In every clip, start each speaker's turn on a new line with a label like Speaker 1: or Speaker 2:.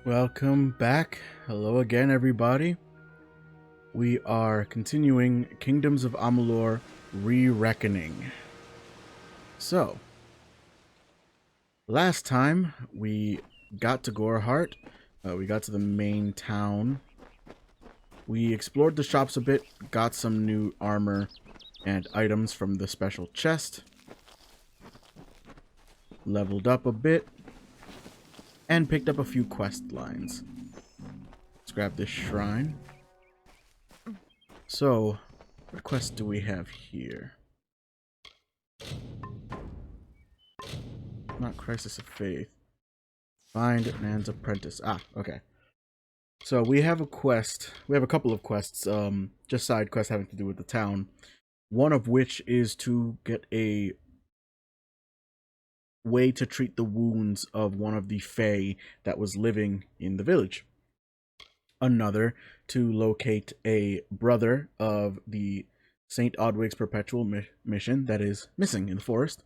Speaker 1: Welcome back. Hello again, everybody. We are continuing Kingdoms of Amalur Re-Reckoning. So, last time we got to Gorehart. We got to the main town. We explored the shops a bit, got some new armor and items from the special chest. Leveled up a bit. And picked up a few quest lines. Let's grab this shrine. So, what quest do we have here? Not Crisis of Faith. Find Nan's apprentice. Ah, okay. So we have a quest. We have a couple of quests, just side quests having to do with the town. One of which is to get a way to treat the wounds of one of the Fae that was living in the village. Another to locate a brother of the St. Odwig's Perpetual mission that is missing in the forest.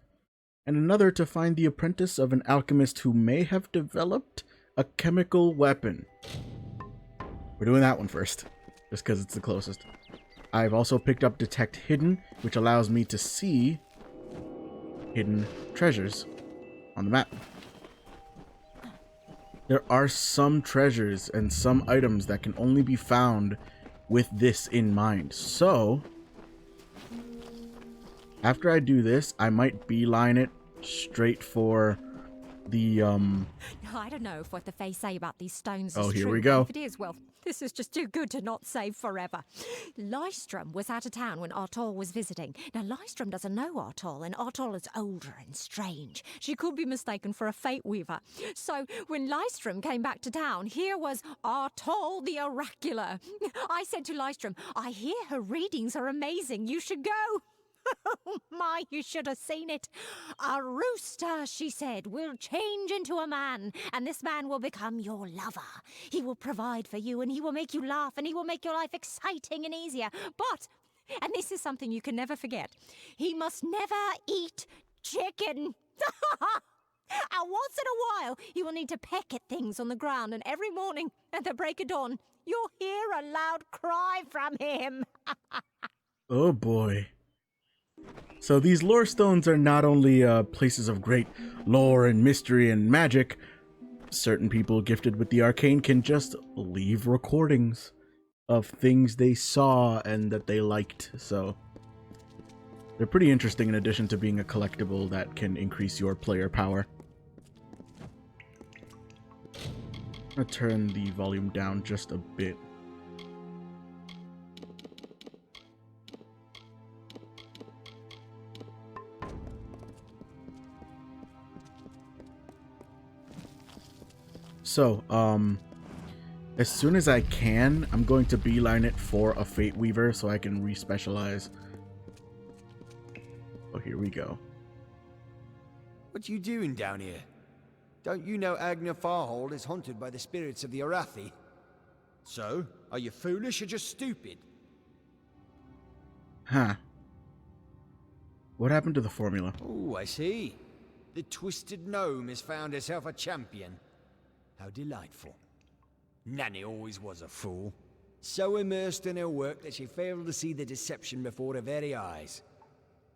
Speaker 1: And another to find the apprentice of an alchemist who may have developed a chemical weapon. We're doing that one first, just because it's the closest. I've also picked up Detect Hidden, which allows me to see hidden treasures on the map. There are some treasures and some items that can only be found with this in mind. So, after I do this, I might beeline it straight for the,
Speaker 2: I don't know if what the Fae say about these stones
Speaker 1: Oh,
Speaker 2: is
Speaker 1: here
Speaker 2: true.
Speaker 1: we go.
Speaker 2: If it is, well, this is just too good to not save forever. Lystrom was out of town when Artol was visiting. Now, Lystrom doesn't know Artol, and Artol is older and strange. She could be mistaken for a fate weaver. So, when Lystrom came back to town, here was Artol the Oracular. I said to Lystrom, I hear her readings are amazing. You should go. Oh my, you should have seen it. A rooster, she said, will change into a man, and this man will become your lover. He will provide for you, and he will make you laugh, and he will make your life exciting and easier. But, and this is something you can never forget, he must never eat chicken. And once in a while, he will need to peck at things on the ground, and every morning at the break of dawn, you'll hear a loud cry from him.
Speaker 1: oh boy. So these lore stones are not only places of great lore and mystery and magic. Certain people gifted with the arcane can just leave recordings of things they saw and that they liked. So they're pretty interesting in addition to being a collectible that can increase your player power. I'm gonna turn the volume down just a bit. So, as soon as I can, I'm going to beeline it for a Fate Weaver so I can re-specialize. Oh, here we go.
Speaker 3: What you doing down here? Don't you know Agna Farhold is haunted by the spirits of the Arathi? So, are you foolish or just stupid?
Speaker 1: Huh. What happened to the formula?
Speaker 3: Oh, I see. The Twisted Gnome has found herself a champion. How delightful. Nanny always was a fool. So immersed in her work that she failed to see the deception before her very eyes.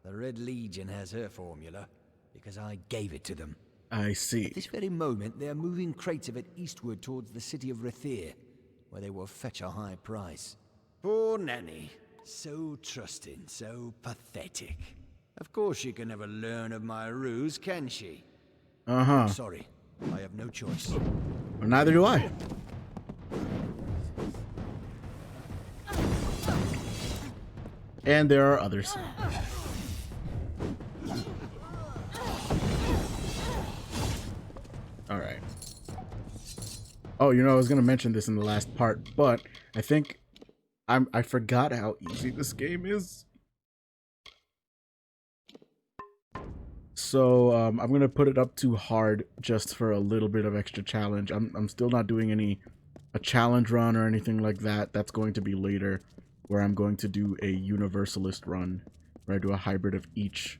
Speaker 3: The Red Legion has her formula, because I gave it to them.
Speaker 1: I see.
Speaker 3: At this very moment, they are moving crates of it eastward towards the city of Rathir, where they will fetch a high price. Poor Nanny. So trusting, so pathetic. Of course she can never learn of my ruse, can she?
Speaker 1: Uh-huh.
Speaker 3: Sorry, I have no choice.
Speaker 1: Well, neither do I. And there are others. Alright. Oh, you know, I was going to mention this in the last part, but I think I forgot how easy this game is. So, I'm going to put it up to hard just for a little bit of extra challenge. I'm still not doing a challenge run or anything like that. That's going to be later, where I'm going to do a Universalist run, where I do a hybrid of each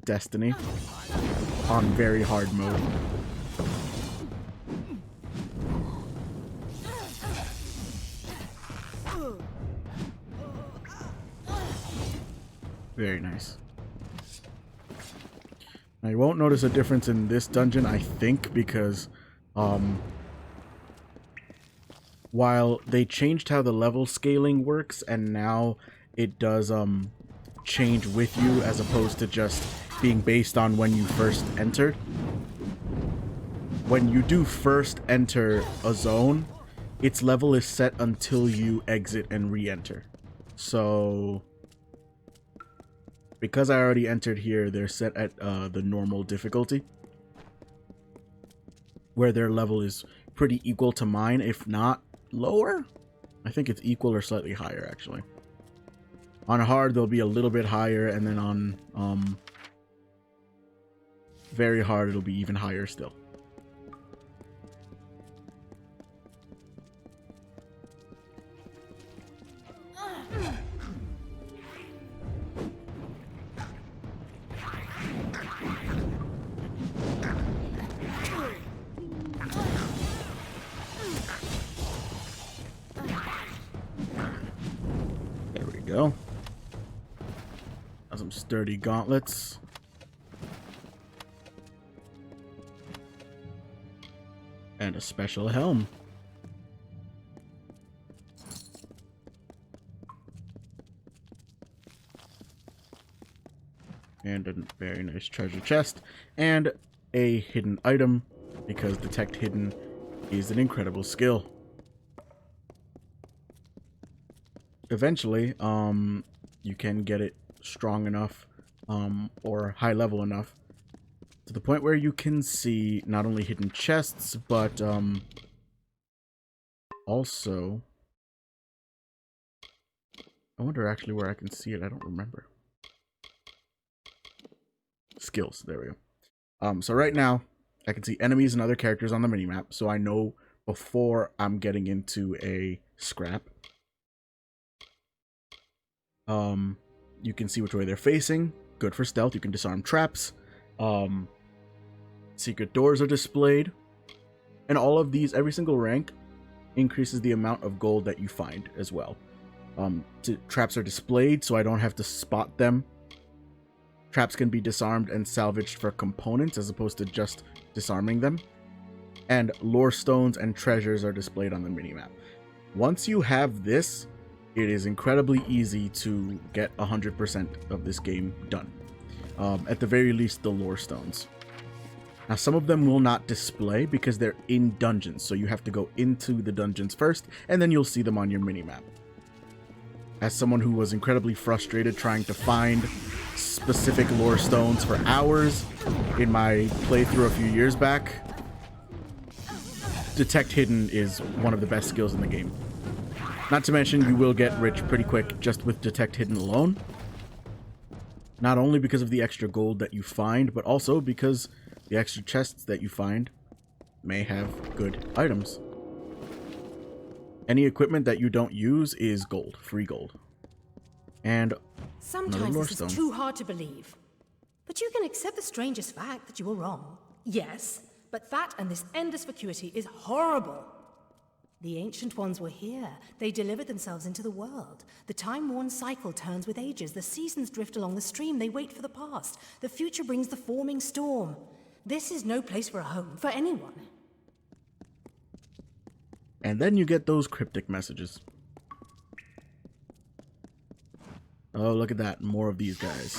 Speaker 1: destiny on very hard mode. Very nice. Now you won't notice a difference in this dungeon, I think, because while they changed how the level scaling works, and now it does change with you as opposed to just being based on when you first entered. When you do first enter a zone, its level is set until you exit and re-enter. So because I already entered here, they're set at the normal difficulty, where their level is pretty equal to mine, if not lower. I think it's equal or slightly higher, actually. On hard, they'll be a little bit higher, and then on very hard, it'll be even higher still. Go. Got some sturdy gauntlets. And a special helm. And a very nice treasure chest. And a hidden item, because detect hidden is an incredible skill. Eventually, you can get it strong enough, or high level enough, to the point where you can see not only hidden chests, but, also, I wonder actually where I can see it. I don't remember. Skills, there we go. So right now, I can see enemies and other characters on the minimap, so I know before I'm getting into a scrap. You can see which way they're facing. Good for stealth. You can disarm traps. Secret doors are displayed. And all of these, every single rank, increases the amount of gold that you find as well. Traps are displayed, so I don't have to spot them. Traps can be disarmed and salvaged for components, as opposed to just disarming them. And lore stones and treasures are displayed on the minimap. Once you have this, it is incredibly easy to get 100% of this game done. At the very least, the lore stones. Now, some of them will not display because they're in dungeons, so you have to go into the dungeons first, and then you'll see them on your minimap. As someone who was incredibly frustrated trying to find specific lore stones for hours in my playthrough a few years back, detect hidden is one of the best skills in the game. Not to mention, you will get rich pretty quick just with detect hidden alone. Not only because of the extra gold that you find, but also because the extra chests that you find may have good items. Any equipment that you don't use is gold, free gold. And
Speaker 4: sometimes
Speaker 1: lore
Speaker 4: this
Speaker 1: stone.
Speaker 4: is too hard to believe. But you can accept the strangest fact that you were wrong. Yes, but that and this endless vacuity is horrible. The Ancient Ones were here. They delivered themselves into the world. The time-worn cycle turns with ages. The seasons drift along the stream. They wait for the past. The future brings the forming storm. This is no place for a home, for anyone.
Speaker 1: And then you get those cryptic messages. Oh, look at that. More of these guys.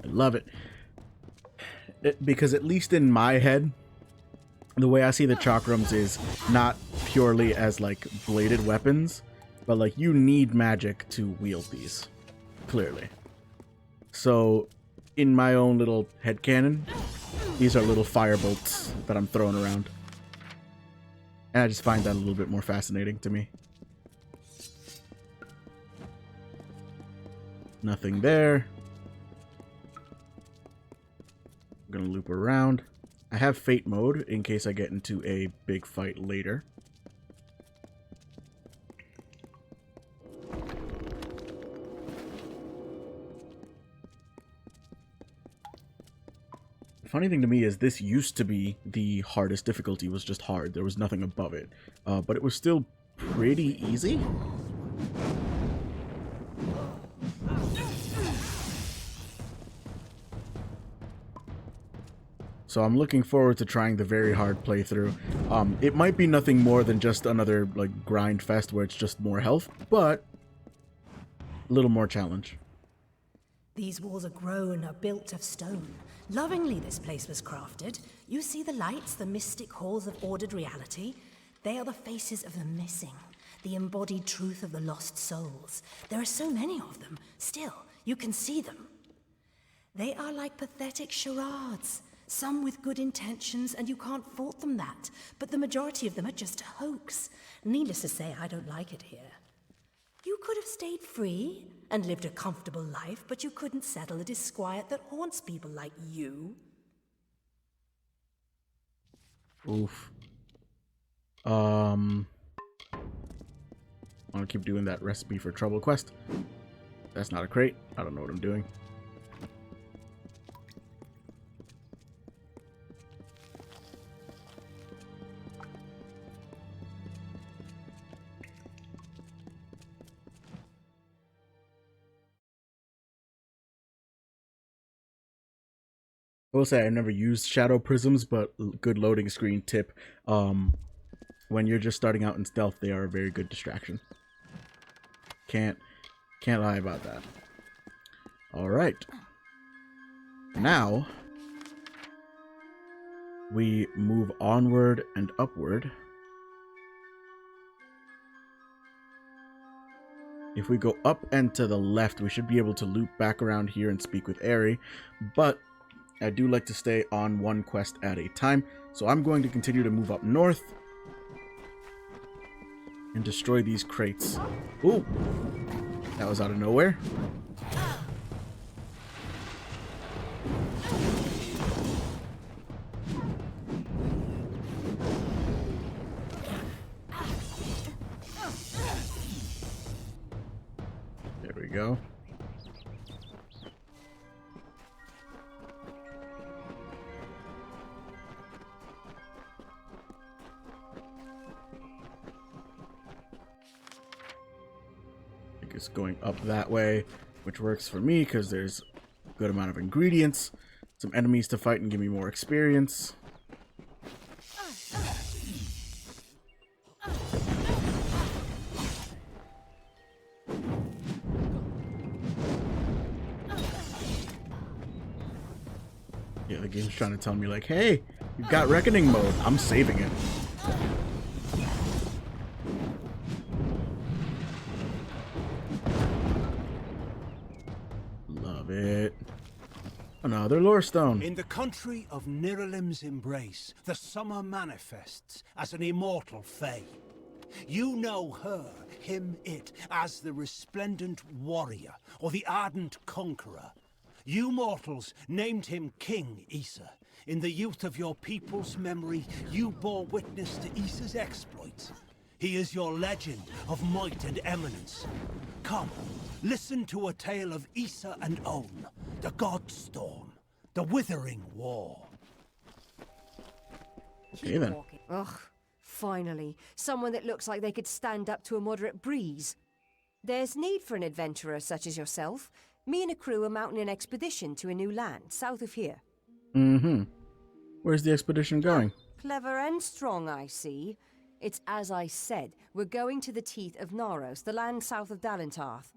Speaker 1: Love it. Because at least in my head, the way I see the chakrams is not purely as like bladed weapons, but like you need magic to wield these, clearly. So in my own little headcanon, these are little fire bolts that I'm throwing around. And I just find that a little bit more fascinating to me. Nothing there. I'm gonna loop around. I have fate mode in case I get into a big fight later. funny thing to me is this used to be the hardest difficulty, was just hard. There was nothing above it. But it was still pretty easy. So I'm looking forward to trying the very hard playthrough. It might be nothing more than just another like grind fest where it's just more health, but a little more challenge.
Speaker 4: These walls are grown, are built of stone. Lovingly this place was crafted. You see the lights, the mystic halls of ordered reality? They are the faces of the missing, the embodied truth of the lost souls. There are so many of them. Still, you can see them. They are like pathetic charades. Some with good intentions, and you can't fault them that. But the majority of them are just a hoax. Needless to say, I don't like it here. You could have stayed free and lived a comfortable life, but you couldn't settle the disquiet that haunts people like you.
Speaker 1: Oof. I want to keep doing that recipe for trouble quest. That's not a crate. I don't know what I'm doing. I will say I never used shadow prisms, but good loading screen tip. When you're just starting out in stealth, they are a very good distraction. Can't lie about that. All right. Now we move onward and upward. If we go up and to the left, we should be able to loop back around here and speak with Aerie, but I do like to stay on one quest at a time, so I'm going to continue to move up north and destroy these crates. Ooh, that was out of nowhere. There we go. It's going up that way, which works for me because there's a good amount of ingredients, some enemies to fight and give me more experience. Yeah, the game's trying to tell me like, hey, you've got reckoning mode. I'm saving it. It. Another lore stone.
Speaker 5: In the country of Niralim's embrace, the summer manifests as an immortal fae. You know her, him, it, as the resplendent warrior, or the ardent conqueror. You mortals named him King Issa. In the youth of your people's memory, you bore witness to Issa's exploits. He is your legend of might and eminence. Come, listen to a tale of Issa and On, the Godstorm, the Withering War.
Speaker 1: Okay then.
Speaker 6: Ugh, finally, someone that looks like they could stand up to a moderate breeze. There's need for an adventurer such as yourself. Me and a crew are mounting an expedition to a new land, south of here.
Speaker 1: Mm-hmm. Where's the expedition going?
Speaker 6: Clever and strong, I see. It's as I said, we're going to the teeth of Naros, the land south of Dalentarth.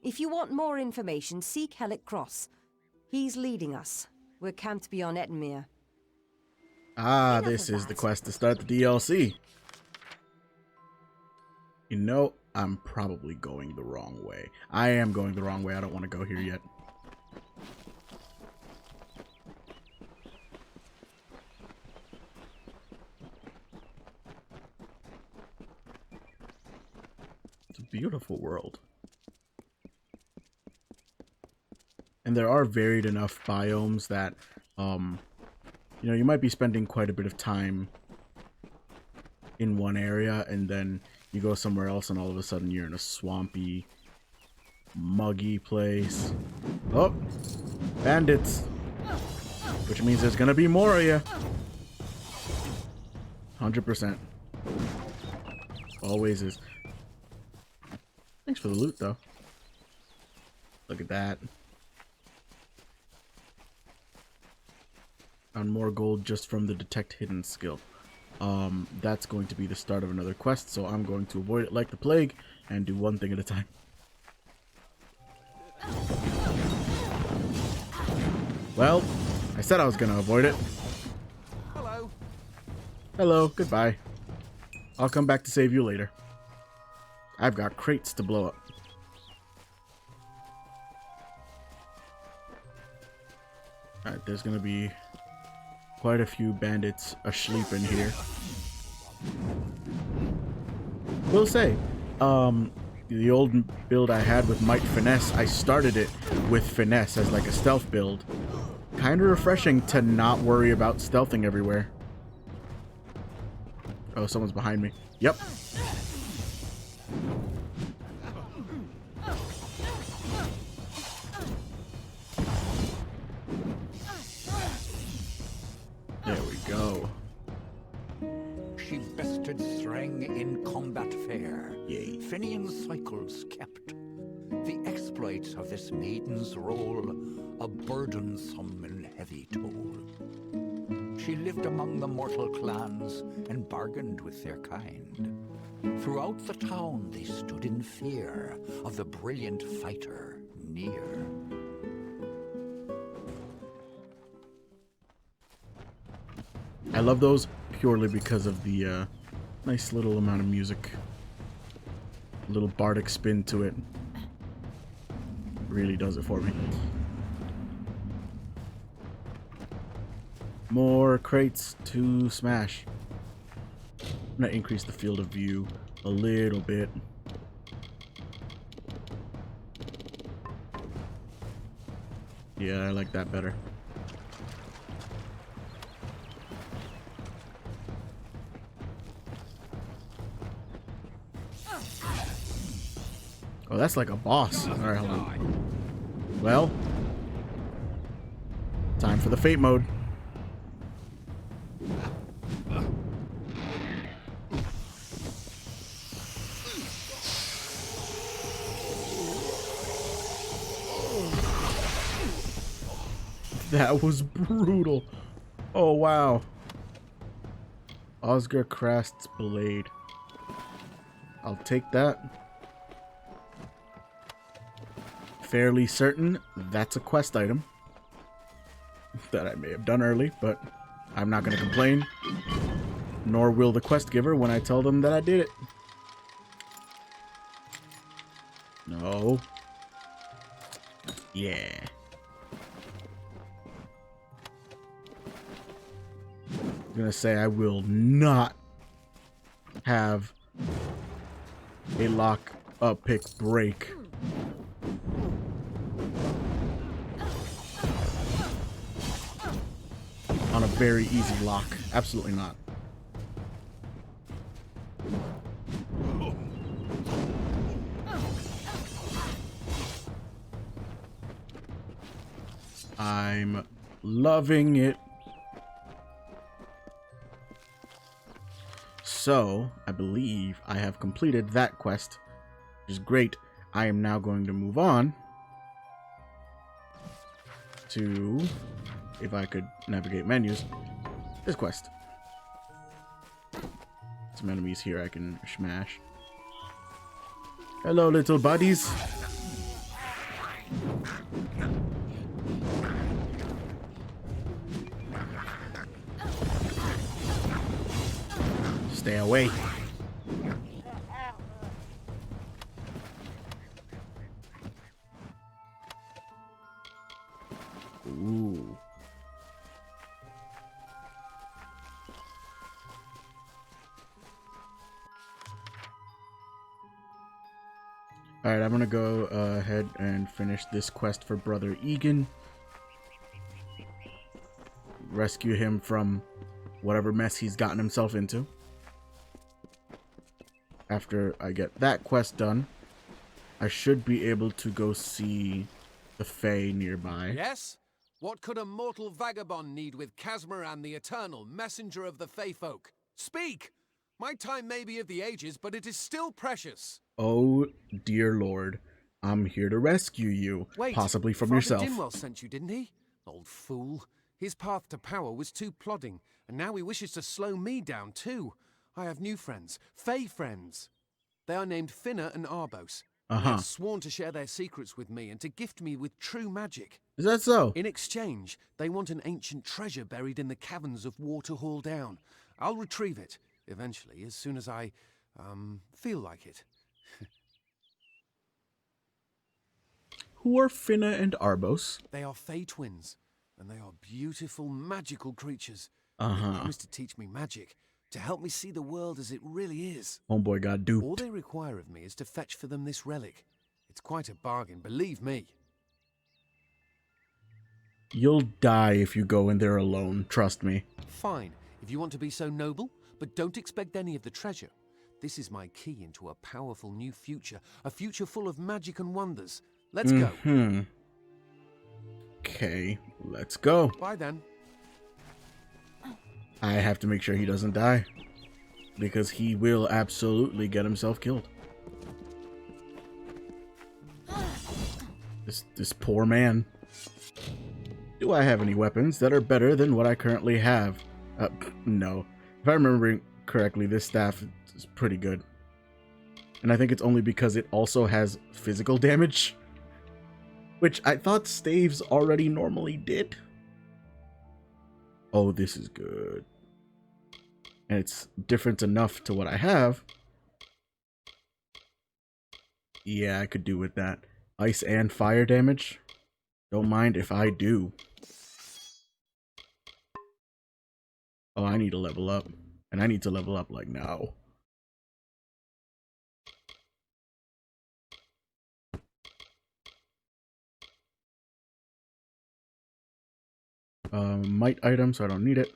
Speaker 6: If you want more information, seek Hellick Cross. He's leading us. We're camped beyond Ettenmere.
Speaker 1: Ah, this is the quest to start the DLC. You know, I'm probably going the wrong way. I am going the wrong way. I don't want to go here yet. It's a beautiful world. And there are varied enough biomes that, you know, you might be spending quite a bit of time in one area and then you go somewhere else and all of a sudden you're in a swampy, muggy place. Oh, bandits. Which means there's gonna be more of you. 100%. Always is. Thanks for the loot, though. Look at that. Found more gold just from the detect hidden skill. That's going to be the start of another quest, so I'm going to avoid it like the plague and do one thing at a time. Well, I said I was going to avoid it.
Speaker 3: Hello.
Speaker 1: Hello, goodbye. I'll come back to save you later. I've got crates to blow up. Alright, there's going to be quite a few bandits asleep in here. Will say, the old build I had with Might Finesse, I started it with Finesse as like a stealth build. Kind of refreshing to not worry about stealthing everywhere. Oh, someone's behind me. Yep. There we go.
Speaker 7: She bested Threng in combat fair.
Speaker 1: Yay.
Speaker 7: Finian cycles kept. The exploits of this maiden's role, a burdensome and heavy toll. She lived among the mortal clans and bargained with their kind. Throughout the town they stood in fear of the brilliant fighter near.
Speaker 1: I love those purely because of the nice little amount of music. A little bardic spin to it. Really does it for me. More crates to smash. I'm gonna increase the field of view a little bit. Yeah, I like that better. Oh, that's like a boss. Alright, hold on. Well, time for the fate mode. That was brutal. Oh, wow. Oscar Krast's Blade. I'll take that. Fairly certain that's a quest item that I may have done early, but I'm not going to complain, nor will the quest giver when I tell them that I did it. No. Yeah. I'm going to say I will not have a lock up pick break. On a very easy lock. Absolutely not. I'm loving it. So, I believe I have completed that quest, which is great. I am now going to move on to, if I could navigate menus, this quest. Some enemies here I can smash. Hello, little buddies. Stay away. Ooh. Alright, I'm gonna go ahead and finish this quest for Brother Egan. Rescue him from whatever mess he's gotten himself into. After I get that quest done, I should be able to go see the Fae nearby.
Speaker 3: Yes?
Speaker 8: What could a mortal vagabond need with Casmaran the Eternal, messenger of the Fey folk? Speak! My time may be of the ages, but it is still precious.
Speaker 1: Oh, dear Lord. I'm here to rescue you,
Speaker 8: Wait,
Speaker 1: possibly from
Speaker 8: Father
Speaker 1: yourself.
Speaker 8: Dinwell sent you, didn't he? Old fool. His path to power was too plodding, and now he wishes to slow me down too. I have new friends, Fey friends. They are named Finna and Arbos. They have sworn to share their secrets with me and to gift me with true magic.
Speaker 1: Is that so?
Speaker 8: In exchange, they want an ancient treasure buried in the caverns of Waterhall Down. I'll retrieve it, eventually, as soon as I, feel like it.
Speaker 1: Who are Finna and Arbos?
Speaker 8: They are Fey twins, and they are beautiful, magical creatures. They promised to teach me magic, to help me see the world as it really is.
Speaker 1: Homeboy got duped.
Speaker 8: All they require of me is to fetch for them this relic. It's quite a bargain, believe me.
Speaker 1: You'll die if you go in there alone, trust me.
Speaker 8: Fine, if you want to be so noble, but don't expect any of the treasure. This is my key into a powerful new future, a future full of magic and wonders. Let's go.
Speaker 1: Okay, let's go.
Speaker 8: Bye then.
Speaker 1: I have to make sure he doesn't die, because he will absolutely get himself killed. This poor man. Do I have any weapons that are better than what I currently have? No. If I remember correctly, this staff is pretty good. And I think it's only because it also has physical damage, which I thought staves already normally did. Oh, this is good. And it's different enough to what I have. Yeah, I could do with that. Ice and fire damage. Don't mind if I do. Oh, I need to level up. And I need to level up like now. Might item, so I don't need it.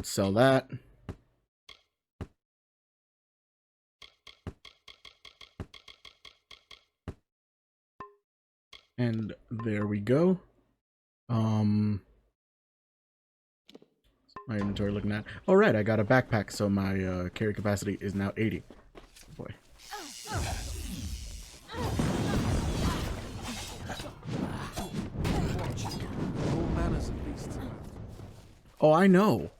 Speaker 1: Sell that. And there we go. My inventory looking at. All right, I got a backpack, so my carry capacity is now 80. Boy. Oh, I know.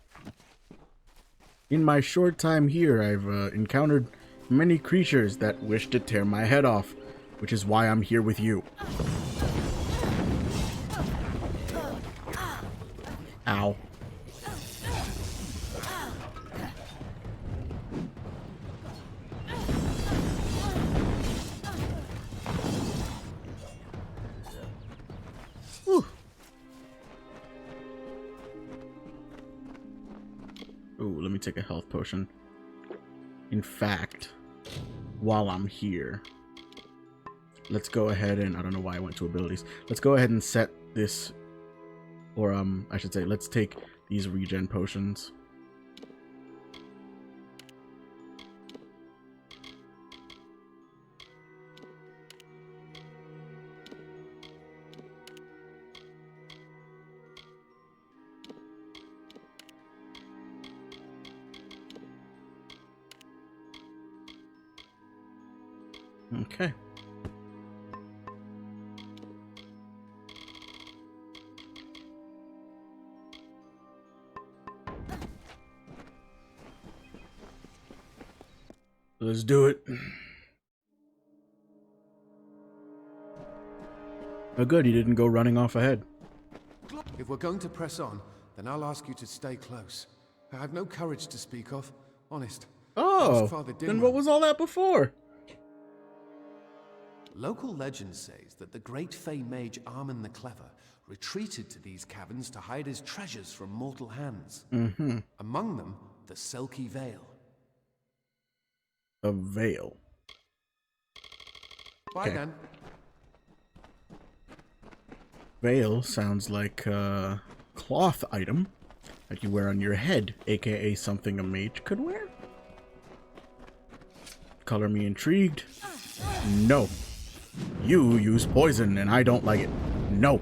Speaker 1: In my short time here, I've encountered many creatures that wish to tear my head off, which is why I'm here with you. Ow. Whew. Ooh, let me take a health potion. In fact, while I'm here, let's go ahead and, I don't know why I went to abilities. Let's go ahead and set this, or I should say, let's take these regen potions. Okay. Let's do it. Oh good, he didn't go running off ahead.
Speaker 8: If we're going to press on, then I'll ask you to stay close. I have no courage to speak of, honest.
Speaker 1: Oh, then what was all that before?
Speaker 8: Local legend says that the great Fey mage Armin the Clever retreated to these caverns to hide his treasures from mortal hands. Among them, the Selkie Veil.
Speaker 1: A veil.
Speaker 8: Bye then.
Speaker 1: Veil sounds like a cloth item that you wear on your head, aka something a mage could wear. Color me intrigued. No. You use poison and I don't like it. No.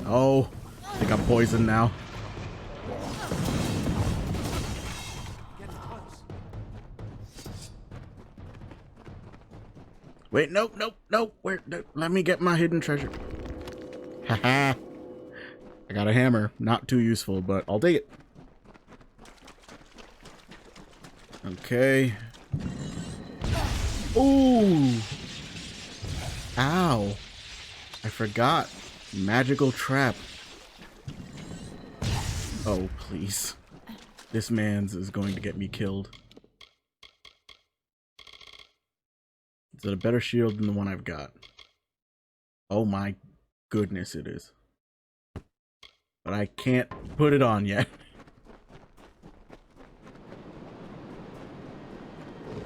Speaker 1: Oh, I think I'm poisoned now.
Speaker 8: Getting close.
Speaker 1: Wait, nope, nope, nope. Where? No, let me get my hidden treasure. Haha. I got a hammer. Not too useful, but I'll take it. Okay. Ooh. Ow. I forgot. Magical trap. Oh, please. This man's is going to get me killed. Is it a better shield than the one I've got? Oh my goodness, it is. But I can't put it on yet.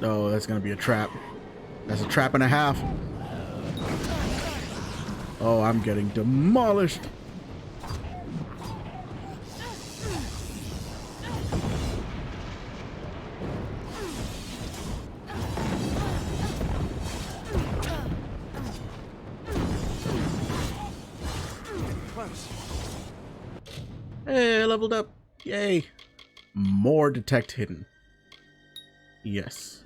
Speaker 1: Oh, that's gonna be a trap. That's a trap and a half. Oh, I'm getting demolished.
Speaker 8: Close.
Speaker 1: Hey, I leveled up. Yay. More detect hidden. Yes.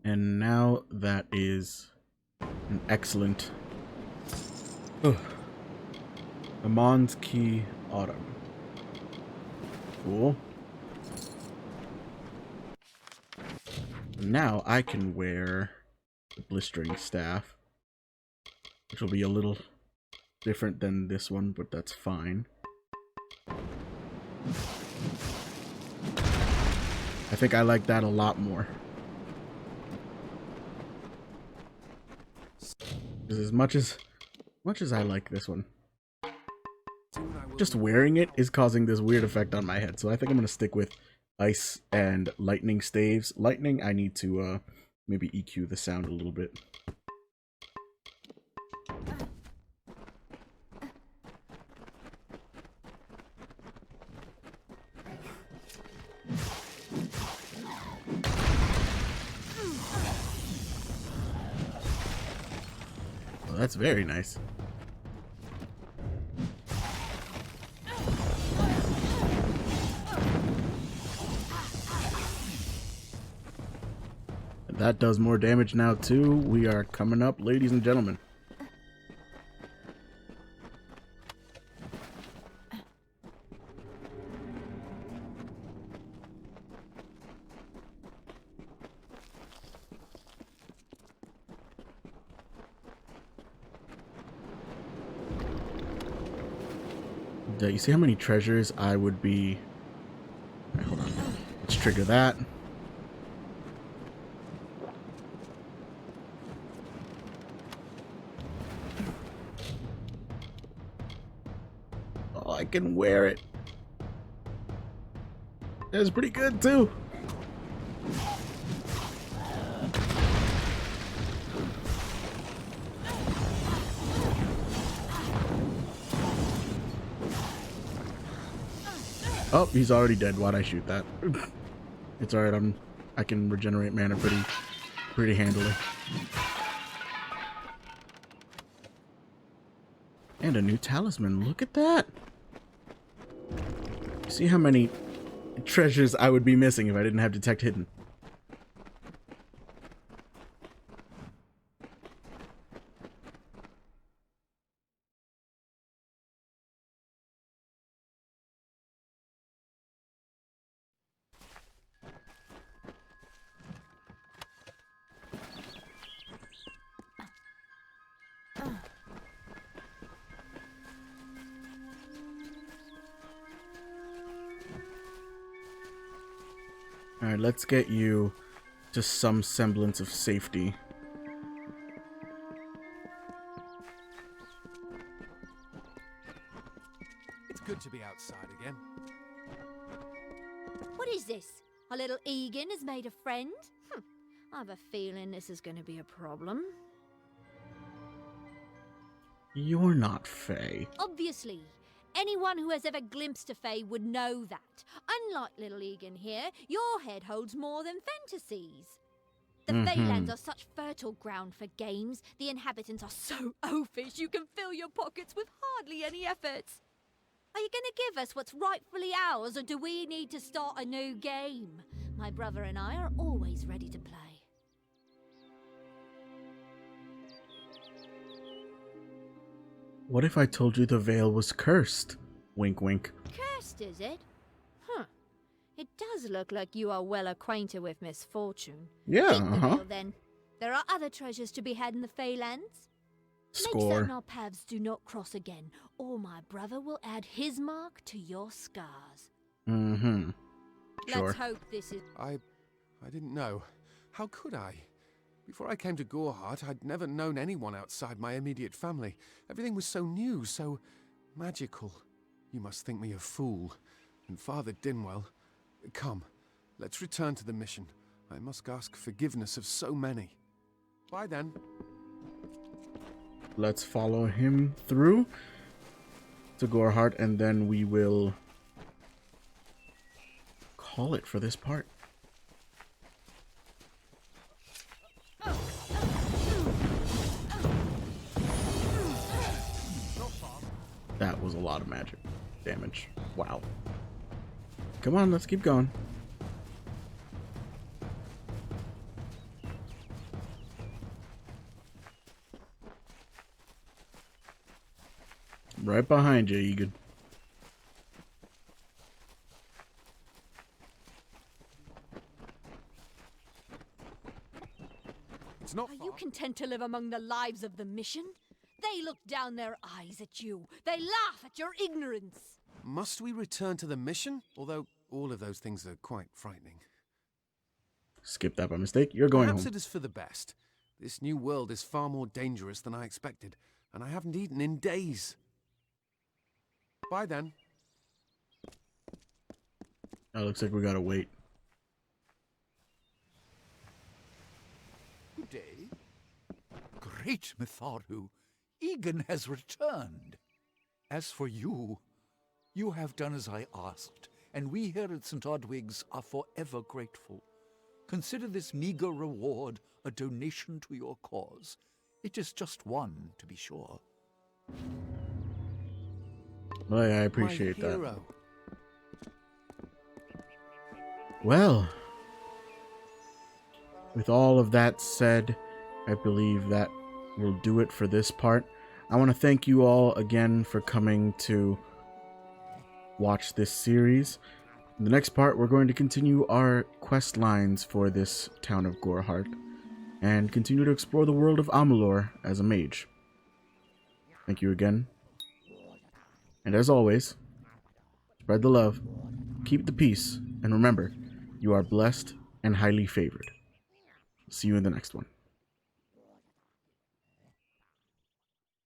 Speaker 1: And now that is an excellent... Ugh. Amon's Key Autumn. Cool. Now I can wear the blistering staff, which will be a little different than this one, but that's fine. I think I like that a lot more. 'Cause as much as I like this one, just wearing it is causing this weird effect on my head. So I think I'm gonna stick with ice and lightning staves. Lightning, I need to maybe EQ the sound a little bit. Well, that's very nice. That does more damage now too. We are coming up, ladies and gentlemen. You see how many treasures I would be... Right, hold on. Let's trigger that. Oh, I can wear it. That's pretty good too. Oh, he's already dead. Why'd I shoot that? It's alright, I can regenerate mana pretty handily. And a new talisman. Look at that. See how many treasures I would be missing if I didn't have detect hidden. Alright, let's get you to some semblance of safety.
Speaker 8: It's good to be outside again.
Speaker 2: What is this? A little Egan has made a friend? I have a feeling this is going to be a problem.
Speaker 1: You're not Faye.
Speaker 2: Obviously. Anyone who has ever glimpsed a Fae would know that.
Speaker 9: Unlike little Egan here, your head holds more than fantasies. The Feylands are such fertile ground for games. The inhabitants are so oafish you can fill your pockets with hardly any effort. Are you going to give us what's rightfully ours, or do we need to start a new game? My brother and I are always ready to play.
Speaker 1: What if I told you the veil was cursed? Wink, wink.
Speaker 9: Cursed, is it? Huh. It does look like you are well acquainted with misfortune.
Speaker 1: Yeah,
Speaker 9: Keep the veil, then. There are other treasures to be had in the Feylands. Make certain our paths do not cross again, or my brother will add his mark to your scars.
Speaker 1: Mm-hmm. Sure.
Speaker 9: Let's hope this is...
Speaker 8: I didn't know. How could I? Before I came to Gorehart, I'd never known anyone outside my immediate family. Everything was so new, so magical. You must think me a fool. And Father Dinwell... Come, let's return to the mission. I must ask forgiveness of so many. Bye then.
Speaker 1: Let's follow him through to Gorehart, and then we will call it for this part. That was a lot of magic damage. Wow. Come on, let's keep going. Right behind you, Egan.
Speaker 8: It's not
Speaker 9: Are
Speaker 8: far.
Speaker 9: you content to live among the lives of the mission? They look down their eyes at you. They laugh at your ignorance.
Speaker 8: Must we return to the mission? Although all of those things are quite frightening.
Speaker 1: Skip that by mistake. You're going
Speaker 8: Perhaps
Speaker 1: home.
Speaker 8: it is for the best. This new world is far more dangerous than I expected, and I haven't eaten in days. Bye then.
Speaker 1: Oh, looks like we gotta wait.
Speaker 7: Good day. Great Mitharu, Egan has returned. As for you, you have done as I asked, and we here at St. Odwig's are forever grateful. Consider this meager reward a donation to your cause. It is just one, to be sure.
Speaker 1: Well, I appreciate
Speaker 8: My
Speaker 1: that.
Speaker 8: hero.
Speaker 1: Well, with all of that said, I believe that will do it for this part. I want to thank you all again for coming to watch this series. In the next part, we're going to continue our quest lines for this town of Gorehart and continue to explore the world of Amalur as a mage. Thank you again. And as always, spread the love, keep the peace, and remember, you are blessed and highly favored. See you in the next one.